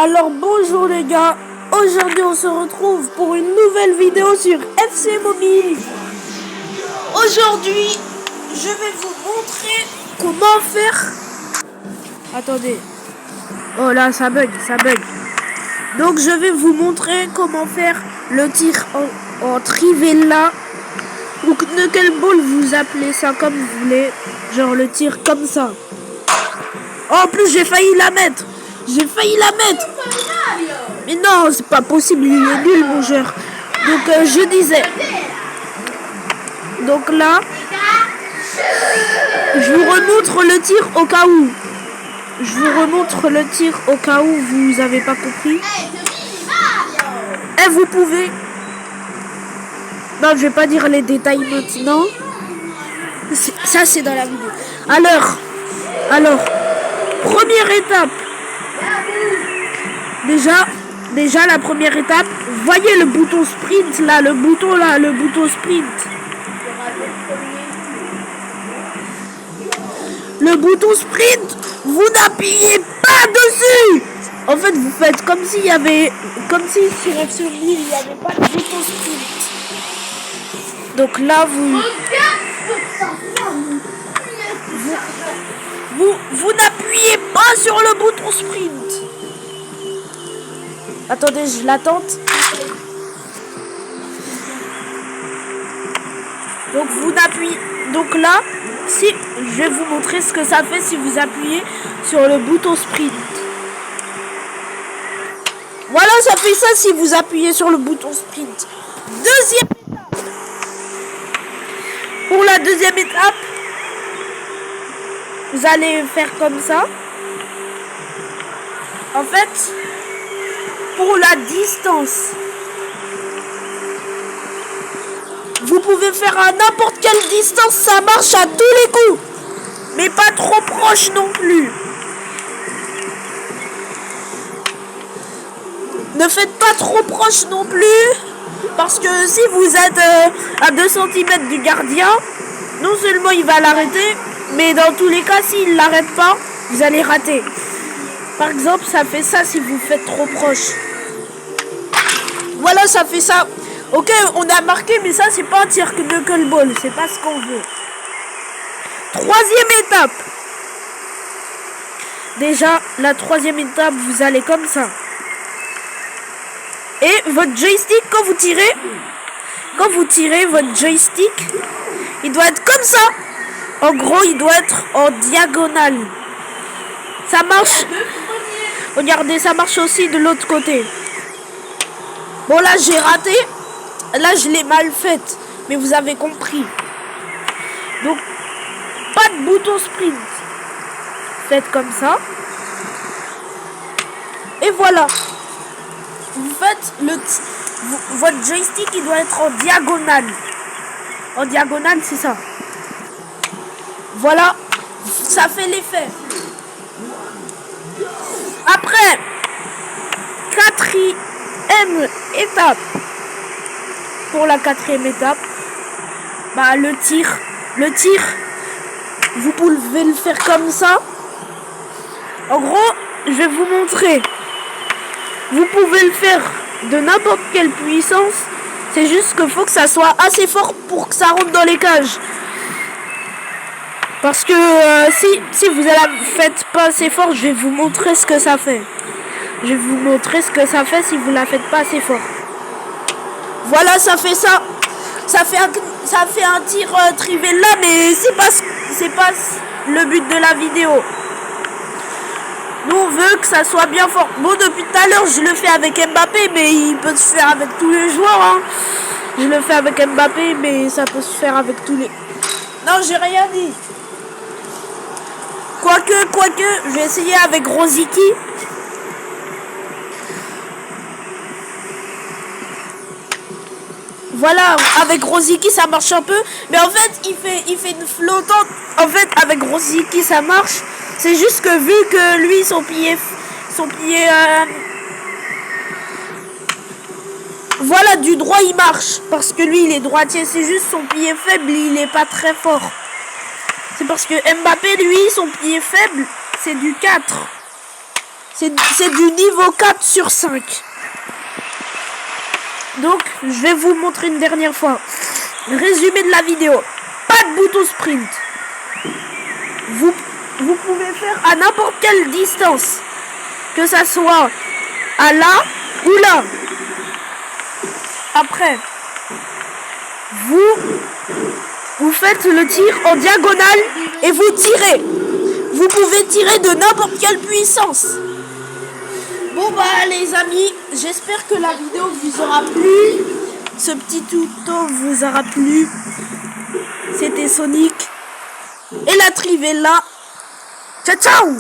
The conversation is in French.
Alors bonjour les gars, aujourd'hui on se retrouve pour une nouvelle vidéo sur FC Mobile. Aujourd'hui je vais vous montrer comment faire... Attendez. Oh là ça bug. Donc je vais vous montrer comment faire le tir en trivella. Ou quel ball vous appelez ça comme vous voulez. Genre le tir comme ça. Oh, en plus j'ai failli la mettre. Mais non, c'est pas possible, il est nul mon joueur. Donc je disais. Donc là, je vous remontre le tir au cas où. Vous avez pas compris. Et vous pouvez... Non, je vais pas dire les détails maintenant. Ça c'est dans la vidéo. Alors, première étape. Déjà la première étape, voyez le bouton sprint là, le bouton sprint. Le bouton sprint, vous n'appuyez pas dessus. En fait, vous faites comme s'il y avait, sur FC Mobile, il n'y avait pas de bouton sprint. Donc là, vous n'appuyez pas sur le bouton sprint. Attendez, je l'attente. Donc vous appuyez. Donc là, si je vais vous montrer ce que ça fait si vous appuyez sur le bouton sprint. Voilà, ça fait ça si vous appuyez sur le bouton sprint. Deuxième étape. Pour la deuxième étape, vous allez faire comme ça. En fait, pour la distance, vous pouvez faire à n'importe quelle distance, ça marche à tous les coups. Mais pas trop proche non plus. Ne faites pas trop proche non plus. Parce que si vous êtes à 2 cm du gardien, non seulement il va l'arrêter, mais dans tous les cas, s'il ne l'arrête pas, vous allez rater. Par exemple, ça fait ça si vous faites trop proche. Voilà, ça fait ça. Ok, on a marqué, mais ça, c'est pas un tir de knuckleball. C'est pas ce qu'on veut. Troisième étape. Déjà, la troisième étape, vous allez comme ça. Et votre joystick, quand vous tirez, votre joystick, il doit être comme ça. En gros, il doit être en diagonale. Ça marche. Regardez, ça marche aussi de l'autre côté. Bon, là, j'ai raté. Là, je l'ai mal faite. Mais vous avez compris. Donc, pas de bouton sprint. Faites comme ça. Et voilà. Vous faites votre joystick, il doit être en diagonale. En diagonale, c'est ça. Voilà. Ça fait l'effet. Après, quatrième étape. Pour la quatrième étape, bah le tir, vous pouvez le faire comme ça. En gros, je vais vous montrer. Vous pouvez le faire de n'importe quelle puissance. C'est juste qu'il faut que ça soit assez fort pour que ça rentre dans les cages. Parce que si vous ne la faites pas assez fort, je vais vous montrer ce que ça fait. Je vais vous montrer ce que ça fait si vous ne la faites pas assez fort. Voilà, ça fait ça. Ça fait un tir trivella, mais c'est pas le but de la vidéo. Nous, on veut que ça soit bien fort. Bon, depuis tout à l'heure, je le fais avec Mbappé, mais il peut se faire avec tous les joueurs. Hein. Je le fais avec Mbappé, mais ça peut se faire avec tous les... Non, j'ai rien dit. Quoique, je vais essayer avec Rosicky. Voilà, avec Rosicky ça marche un peu, mais en fait il fait une flottante. En fait avec Rosicky ça marche. C'est juste que vu que lui son pied voilà, du droit il marche parce que lui il est droitier. C'est juste son pied faible, il est pas très fort. C'est parce que Mbappé lui son pied faible c'est du 4. C'est du niveau 4 sur 5. Donc, je vais vous montrer une dernière fois. Résumé de la vidéo. Pas de bouton sprint. Vous pouvez faire à n'importe quelle distance. Que ça soit à là ou là. Après, vous faites le tir en diagonale et vous tirez. Vous pouvez tirer de n'importe quelle puissance. Bon bah les amis, j'espère que la vidéo vous aura plu. Ce petit tuto vous aura plu. C'était Sonic et la Trivella. Ciao ciao.